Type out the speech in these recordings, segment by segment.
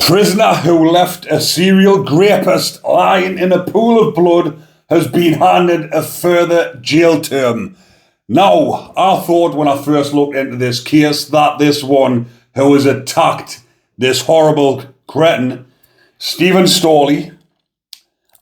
Prisoner who left a serial rapist lying in a pool of blood has been handed a further jail term. Now, I thought when I first looked into this case that this one who has attacked this horrible cretin, Steven Stalley,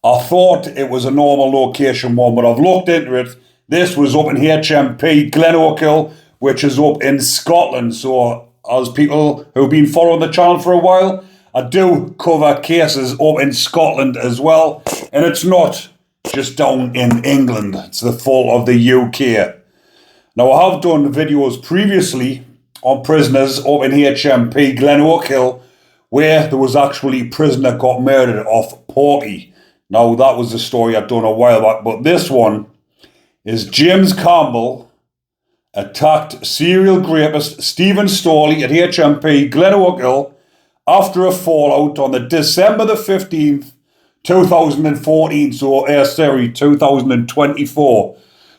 I thought it was a normal location one, but I've looked into it. This was up in HMP Glenochil, which is up in Scotland. So, as people who've been following the channel for a while, I do cover cases up in Scotland as well. And it's not just down in England. It's the full of the UK. Now, I have done videos previously on prisoners up in HMP Glenochil where there was actually a prisoner got murdered off Porky. Now, that was the story I'd done a while back, but this one is James Campbell attacked serial rapist Steven Stalley at HMP Glenochil after a fallout on the December the 15th, 2014, 2024.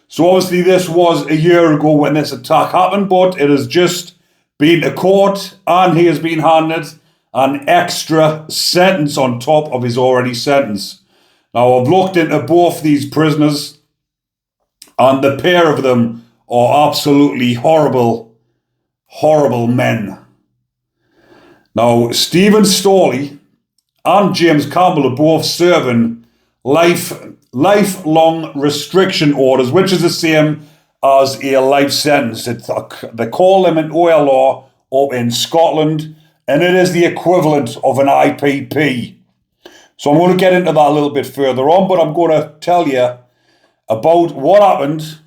So obviously this was a year ago when this attack happened, but it has just been to court and he has been handed an extra sentence on top of his already sentence. Now, I've looked into both these prisoners and the pair of them are absolutely horrible, horrible men. Now, Steven Stalley and James Campbell are both serving lifelong restriction orders, which is the same as a life sentence. They call them an OLR up in Scotland, and it is the equivalent of an IPP. So I'm going to get into that a little bit further on, but I'm going to tell you about what happened.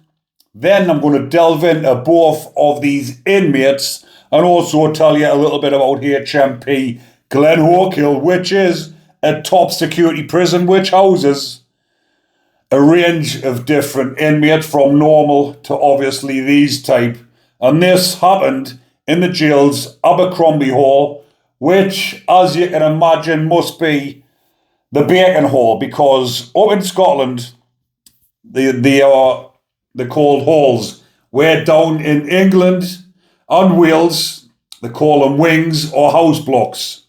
Then I'm going to delve into both of these inmates and also tell you a little bit about HMP Glenochil, which is a top security prison which houses a range of different inmates from normal to obviously these type. And this happened in the jail's Abercrombie Hall, which, as you can imagine, must be the Bacon Hall, because up in Scotland, they are called halls, where down in England and Wales, they call them wings or house blocks.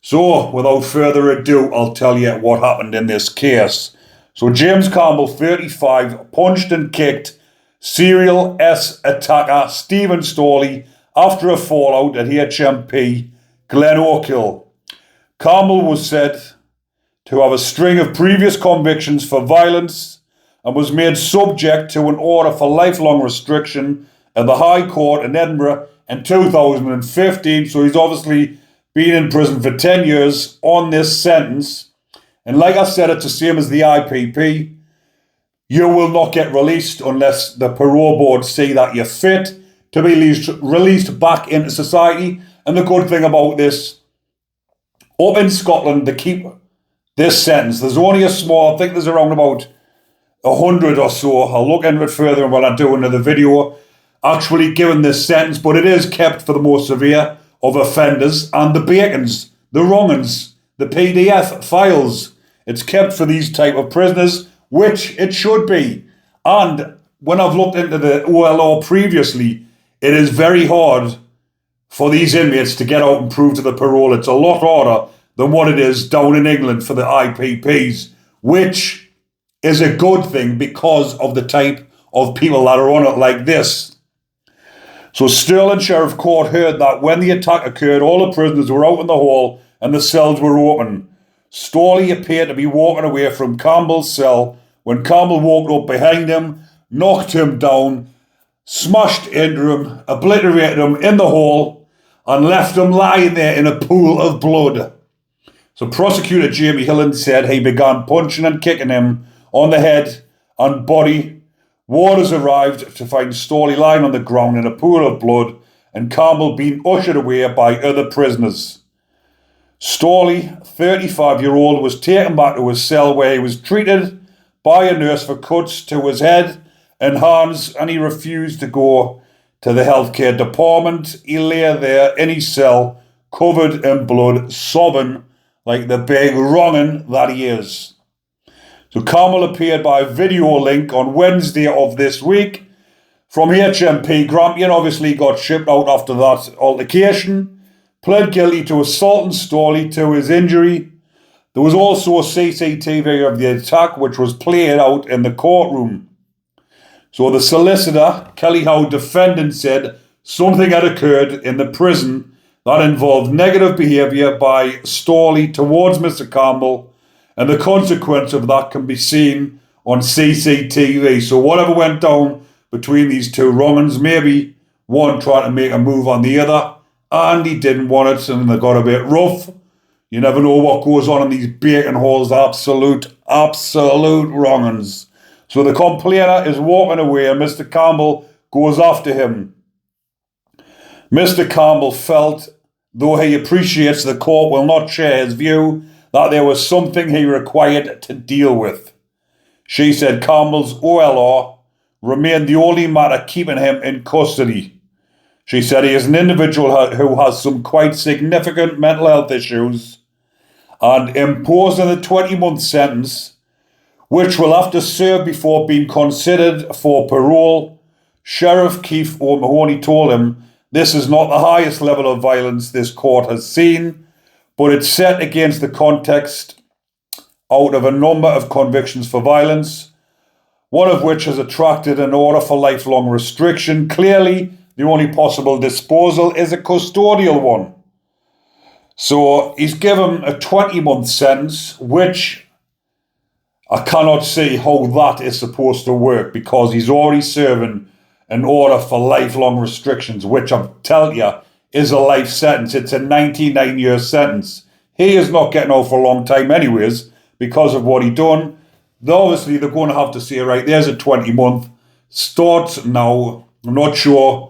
So, without further ado, I'll tell you what happened in this case. So, James Campbell, 35, punched and kicked serial attacker Steven Stalley after a fallout at HMP Glenochil. Campbell was said to have a string of previous convictions for violence and was made subject to an order for lifelong restriction at the High Court in Edinburgh in 2015. So he's obviously been in prison for 10 years on this sentence. And like I said, it's the same as the IPP. You will not get released unless the parole board see that you're fit to be released back into society. And the good thing about this, up in Scotland, they keep this sentence. There's only a small, I think there's around about 100 or so. I'll look into it further when I do another video actually given this sentence, but it is kept for the more severe of offenders and the bacons, the wrong'uns, the PDF files. It's kept for these type of prisoners, which it should be. And when I've looked into the OLR previously, it is very hard for these inmates to get out and prove to the parole. It's a lot harder than what it is down in England for the IPPs, which is a good thing because of the type of people that are on it like this. So Stirling Sheriff Court heard that when the attack occurred, all the prisoners were out in the hall and the cells were open. Stalley appeared to be walking away from Campbell's cell when Campbell walked up behind him, knocked him down, smashed into him, obliterated him in the hall, and left him lying there in a pool of blood. So Prosecutor Jamie Hillen said he began punching and kicking him on the head and body. Warders arrived to find Stalley lying on the ground in a pool of blood and Campbell being ushered away by other prisoners. Stalley, 35-year-old, was taken back to his cell where he was treated by a nurse for cuts to his head and hands, and he refused to go to the healthcare department. He lay there in his cell, covered in blood, sobbing like the big wrong'un that he is. So Campbell appeared by video link on Wednesday of this week from HMP Grampian. Obviously got shipped out after that altercation. pled guilty to assaulting Stalley to his injury. There was also a CCTV of the attack which was played out in the courtroom. So the solicitor, Kelly Howe defendant, said something had occurred in the prison that involved negative behaviour by Stalley towards Mr. Campbell, and the consequence of that can be seen on CCTV. So whatever went down between these two wrong'uns, maybe one trying to make a move on the other, and he didn't want it, and they got a bit rough. You never know what goes on in these bacon halls. Absolute wrong'uns. So the complainer is walking away and Mr. Campbell goes after him. Mr. Campbell felt, though he appreciates the court will not share his view, that there was something he required to deal with. She said Campbell's OLR remained the only matter keeping him in custody. She said he is an individual who has some quite significant mental health issues, and imposing a 20-month sentence, which will have to serve before being considered for parole. Sheriff Keith O'Mahony told him this is not the highest level of violence this court has seen, but it's set against the context out of a number of convictions for violence, one of which has attracted an order for lifelong restriction. Clearly, the only possible disposal is a custodial one. So he's given a 20-month sentence, which I cannot see how that is supposed to work, because he's already serving an order for lifelong restrictions, which I'm telling you is a life sentence. It's a 99-year sentence. He is not getting out for a long time anyways because of what he done. Obviously, they're going to have to say, right, there's a 20-month. Starts now. I'm not sure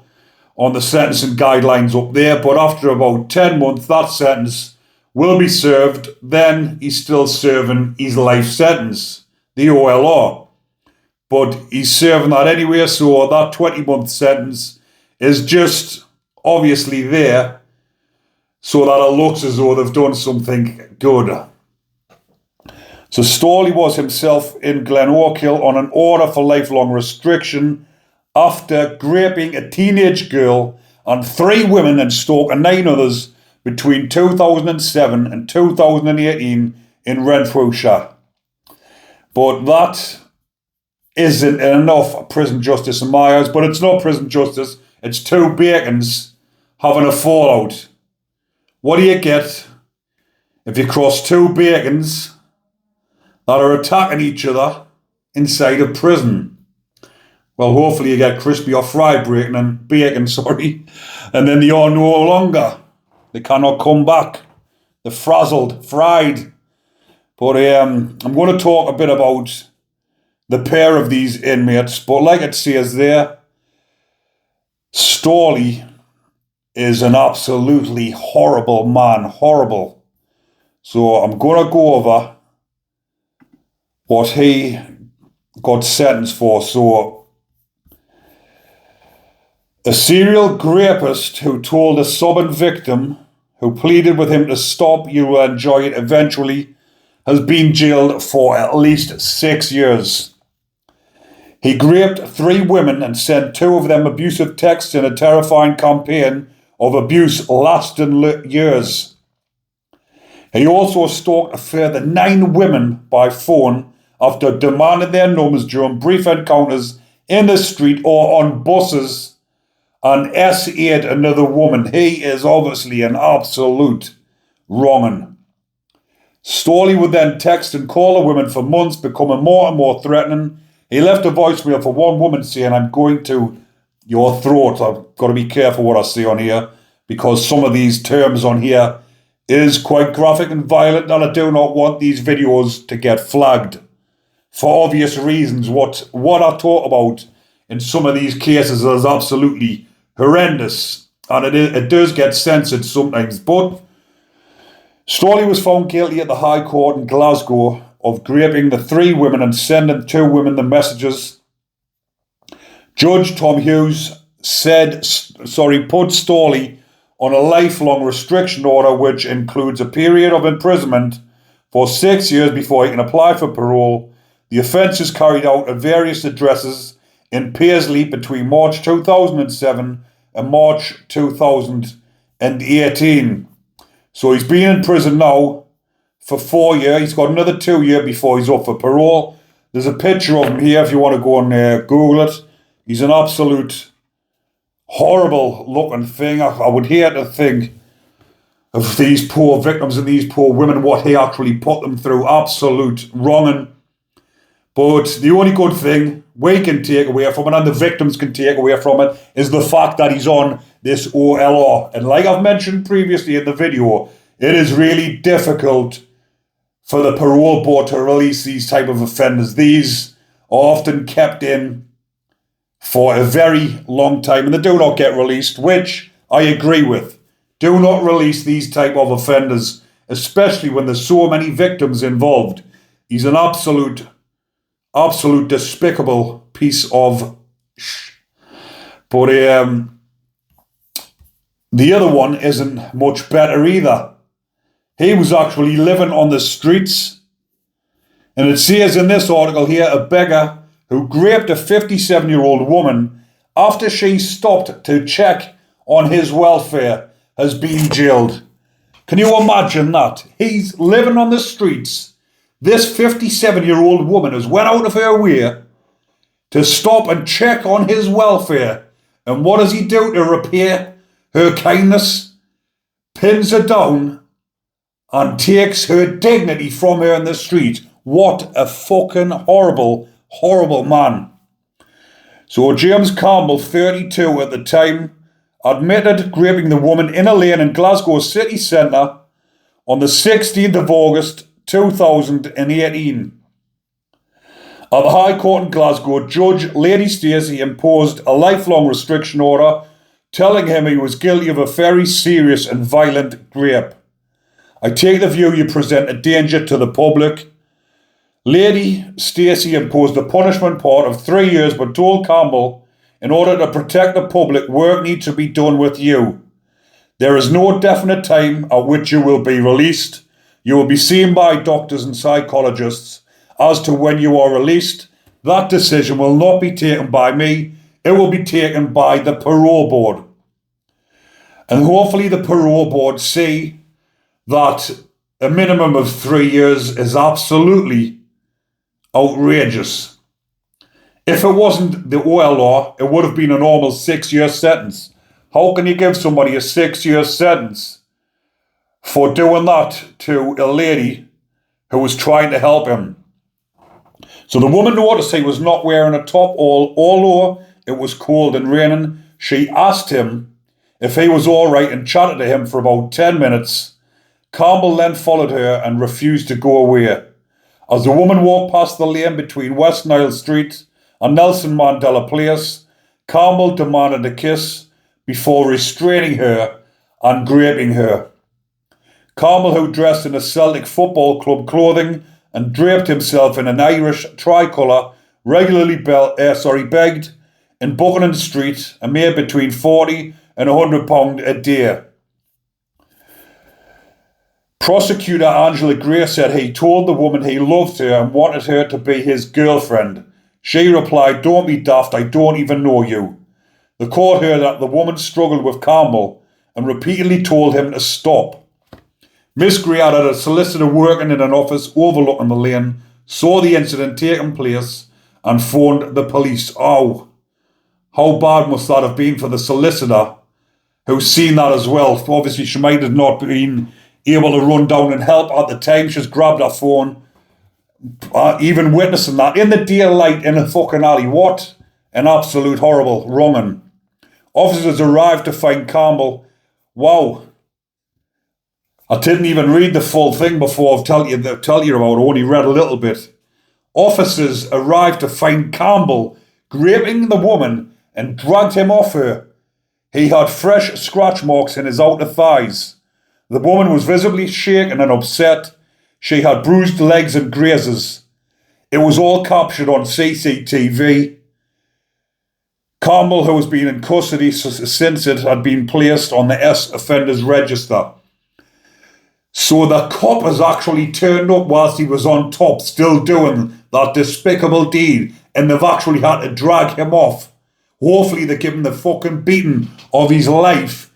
on the sentencing guidelines up there, but after about 10 months, that sentence will be served. Then he's still serving his life sentence, the OLR. But he's serving that anyway, so that 20-month sentence is just obviously there so that it looks as though they've done something good. So Stalley was himself in Glenochil on an order for lifelong restriction after raping a teenage girl and 3 women and stalking 9 others between 2007 and 2018 in Renfrewshire. But that isn't enough prison justice in my eyes, but it's not prison justice. It's 2 bacons having a fallout. What do you get if you cross 2 bacons that are attacking each other inside a prison? Well, hopefully you get crispy or fried bacon, and then they are no longer. They cannot come back. They're frazzled, fried. But I'm going to talk a bit about the pair of these inmates. But like it says there, Stalley is an absolutely horrible man. Horrible. So I'm going to go over what he got sentenced for. So, a serial rapist who told a sobbing victim who pleaded with him to stop, you will enjoy it eventually, has been jailed for at least 6 years. He raped 3 women and sent 2 of them abusive texts in a terrifying campaign of abuse lasting years. He also stalked a further 9 women by phone after demanding their numbers during brief encounters in the street or on buses, and S8 another woman. He is obviously an absolute wrong'un. Stalley would then text and call a woman for months, becoming more and more threatening. He left a voicemail for one woman saying, "I'm going to your throat." I've got to be careful what I say on here, because some of these terms on here is quite graphic and violent, and I do not want these videos to get flagged for obvious reasons. What I talk about in some of these cases is absolutely horrendous, and it does get censored sometimes. But Stalley was found guilty at the High Court in Glasgow of raping the 3 women and sending 2 women the messages. Judge Tom Hughes put Stalley on a lifelong restriction order, which includes a period of imprisonment for 6 years before he can apply for parole. The offence is carried out at various addresses in Paisley between March 2007 and March 2018. 2018. So he's been in prison now for 4 years. He's got another 2 years before he's up for parole. There's a picture of him here if you want to go and Google it. He's an absolute horrible looking thing. I would hate to think of these poor victims and these poor women, what he actually put them through. Absolute wronging. But the only good thing we can take away from it, and the victims can take away from it, is the fact that he's on this OLR. And like I've mentioned previously in the video, it is really difficult for the parole board to release these type of offenders. These are often kept in for a very long time and they do not get released, which I agree with. Do not release these type of offenders, especially when there's so many victims involved. He's an absolute despicable piece of But the other one isn't much better either. He was actually living on the streets. And it says in this article here, a beggar who raped a 57-year-old woman after she stopped to check on his welfare has been jailed. Can you imagine that? He's living on the streets. This 57-year-old woman has went out of her way to stop and check on his welfare. And what does he do to repay her kindness? Pins her down and takes her dignity from her in the street. What a fucking horrible, horrible man. So James Campbell, 32 at the time, admitted raping the woman in a lane in Glasgow city centre on the 16th of August 2018. At the High Court in Glasgow, Judge Lady Stacey imposed a lifelong restriction order telling him he was guilty of a very serious and violent rape. I take the view you present a danger to the public. Lady Stacey imposed the punishment part of 3 years but told Campbell, in order to protect the public, work needs to be done with you. There is no definite time at which you will be released. You will be seen by doctors and psychologists as to when you are released. That decision will not be taken by me. It will be taken by the parole board. And hopefully the parole board see that a minimum of 3 years is absolutely outrageous. If it wasn't the OLR, it would have been a normal 6-year sentence. How can you give somebody a 6-year sentence for doing that to a lady who was trying to help him? So the woman noticed he was not wearing a top, although it was cold and raining. She asked him if he was all right and chatted to him for about 10 minutes. Campbell then followed her and refused to go away. As the woman walked past the lane between West Nile Street and Nelson Mandela Place, Campbell demanded a kiss before restraining her and raping her. Campbell, who dressed in a Celtic Football Club clothing and draped himself in an Irish tricolour, regularly begged in Buchanan Street and made between £40 and £100 a day. Prosecutor Angela Gray said he told the woman he loved her and wanted her to be his girlfriend. She replied, "Don't be daft, I don't even know you." The court heard that the woman struggled with Campbell and repeatedly told him to stop. Miss Gray had a solicitor working in an office overlooking the lane, saw the incident taking place and phoned the police. Oh, how bad must that have been for the solicitor who's seen that as well? Obviously she might have not been able to run down and help at the time. She's grabbed her phone, even witnessing that in the daylight in a fucking alley. What an absolute horrible wronging. Officers arrived to find Campbell. Wow. I didn't even read the full thing before I've tell you about it. I only read a little bit. Officers arrived to find Campbell raping the woman and dragged him off her. He had fresh scratch marks in his outer thighs. The woman was visibly shaken and upset. She had bruised legs and grazes. It was all captured on CCTV. Campbell, who has been in custody since it had been placed on the S offenders register. So the cop has actually turned up whilst he was on top, still doing that despicable deed, and they've actually had to drag him off. Hopefully they give him the fucking beating of his life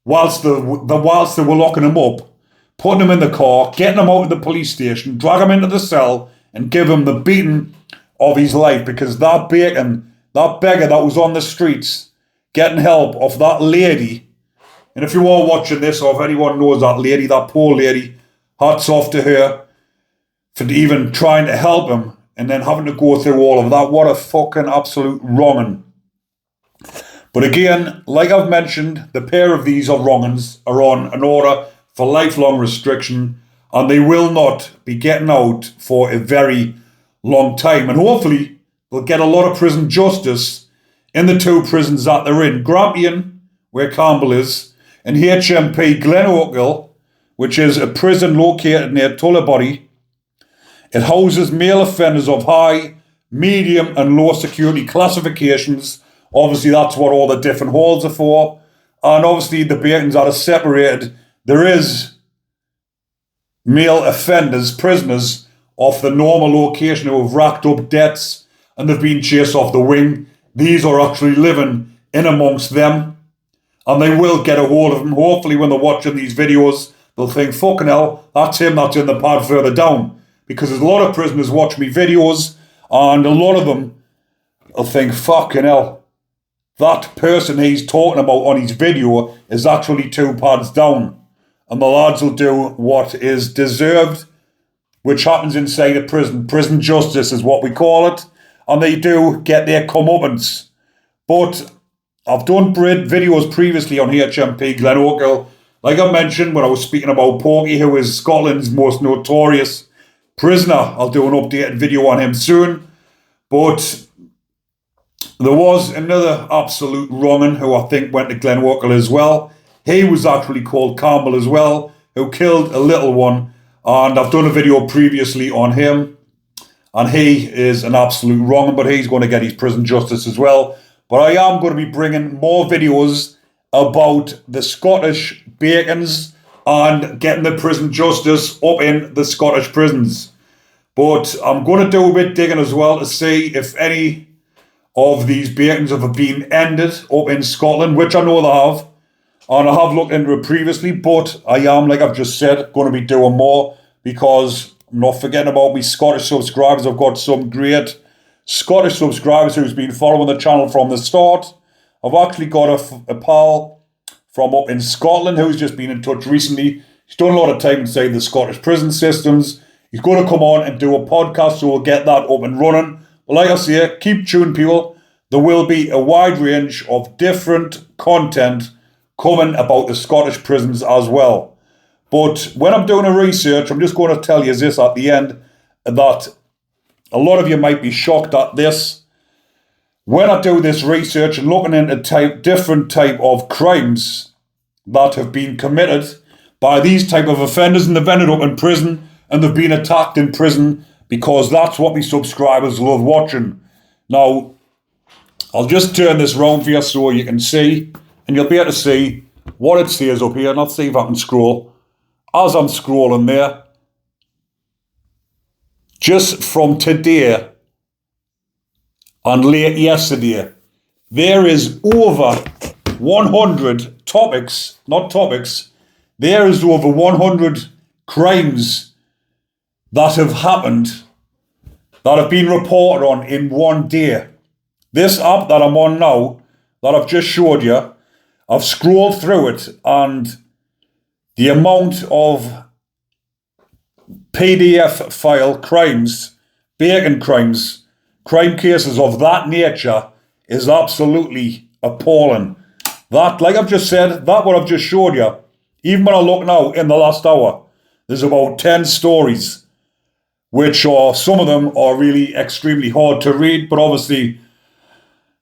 whilst they were locking him up, putting him in the car, getting him out of the police station, drag him into the cell, and give him the beating of his life, because that beggar that was on the streets getting help off that lady. And if you are watching this, or if anyone knows that lady, that poor lady, hats off to her for even trying to help him and then having to go through all of that. What a fucking absolute wronging. But again, like I've mentioned, the pair of these wrongings are on an order for lifelong restriction, and they will not be getting out for a very long time. And hopefully they'll get a lot of prison justice in the two prisons that they're in. Grampian, where Campbell is, and HMP Glenochil, which is a prison located near Tullibody. It houses male offenders of high, medium and low security classifications. Obviously, that's what all the different halls are for. And obviously, the Bacons that are separated. There is male offenders, prisoners, off the normal location who have racked up debts and they've been chased off the wing. These are actually living in amongst them. And they will get a hold of them. Hopefully, when they're watching these videos, they'll think, fucking hell, that's him that's in the pad further down. Because there's a lot of prisoners watch me videos, and a lot of them will think, fucking hell, that person he's talking about on his video is actually 2 pads down. And the lads will do what is deserved, which happens inside a prison. Prison justice is what we call it. And they do get their comeuppance. But I've done videos previously on HMP Glenochil. Like I mentioned when I was speaking about Porky, who is Scotland's most notorious prisoner. I'll do an updated video on him soon. But there was another absolute wrong'un who I think went to Glenochil as well. He was actually called Campbell as well, who killed a little one. And I've done a video previously on him. And he is an absolute wrong'un, but he's going to get his prison justice as well. But I am going to be bringing more videos about the Scottish Bacons and getting the prison justice up in the Scottish prisons. But I'm going to do a bit digging as well to see if any of these Bacons have been ended up in Scotland, which I know they have. And I have looked into it previously, but I am, like I've just said, going to be doing more because I'm not forgetting about my Scottish subscribers. I've got some great Scottish subscribers who's been following the channel from the start. I've actually got a pal from up in Scotland who's just been in touch recently. He's done a lot of time inside the Scottish prison systems. He's going to come on and do a podcast, so we'll get that up and running. But like I say, keep tuned, people. There will be a wide range of different content coming about the Scottish prisons as well. But when I'm doing a research, I'm just going to tell you this at the end, that a lot of you might be shocked at this. When I do this research and looking into different type of crimes that have been committed by these type of offenders, and they've ended up in prison and they've been attacked in prison, because that's what my subscribers love watching. Now, I'll just turn this round for you so you can see, and you'll be able to see what it says up here. And I'll see if I can scroll. As I'm scrolling there, just from today and late yesterday, there is over 100 topics, not topics, there is over 100 crimes that have happened, that have been reported on in one day. This app that I'm on now, that I've just showed you, I've scrolled through it, and the amount of PDF file crimes, Bacon crimes, crime cases of that nature is absolutely appalling. That, like I've just said, that what I've just showed you, even when I look now in the last hour, there's about 10 stories, which are, some of them are really extremely hard to read, but obviously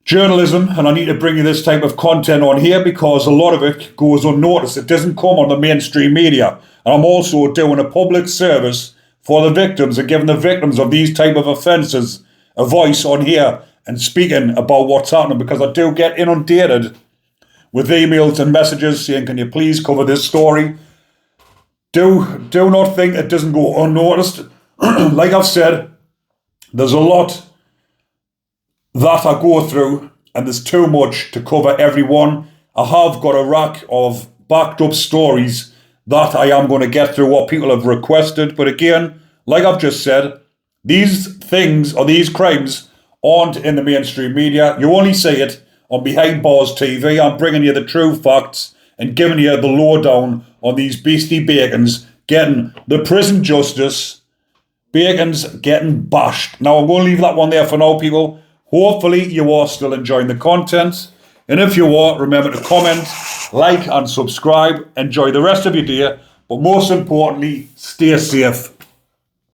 journalism, and I need to bring you this type of content on here because a lot of it goes unnoticed. It doesn't come on the mainstream media. And I'm also doing a public service for the victims and giving the victims of these type of offences a voice on here and speaking about what's happening, because I do get inundated with emails and messages saying, can you please cover this story? Do not think it doesn't go unnoticed. Like I've said, there's a lot that I go through, and there's too much to cover every one. I have got a rack of backed up stories that I am going to get through what people have requested. But again, like I've just said, these things or these crimes aren't in the mainstream media. You only see it on Behind Bars TV. I'm bringing you the true facts and giving you the lowdown on these beastie bacons getting the prison justice. Bacon's getting bashed. Now, I'm going to leave that one there for now, people. Hopefully, you are still enjoying the content. And if you are, remember to comment, like, and subscribe. Enjoy the rest of your day. But most importantly, stay safe.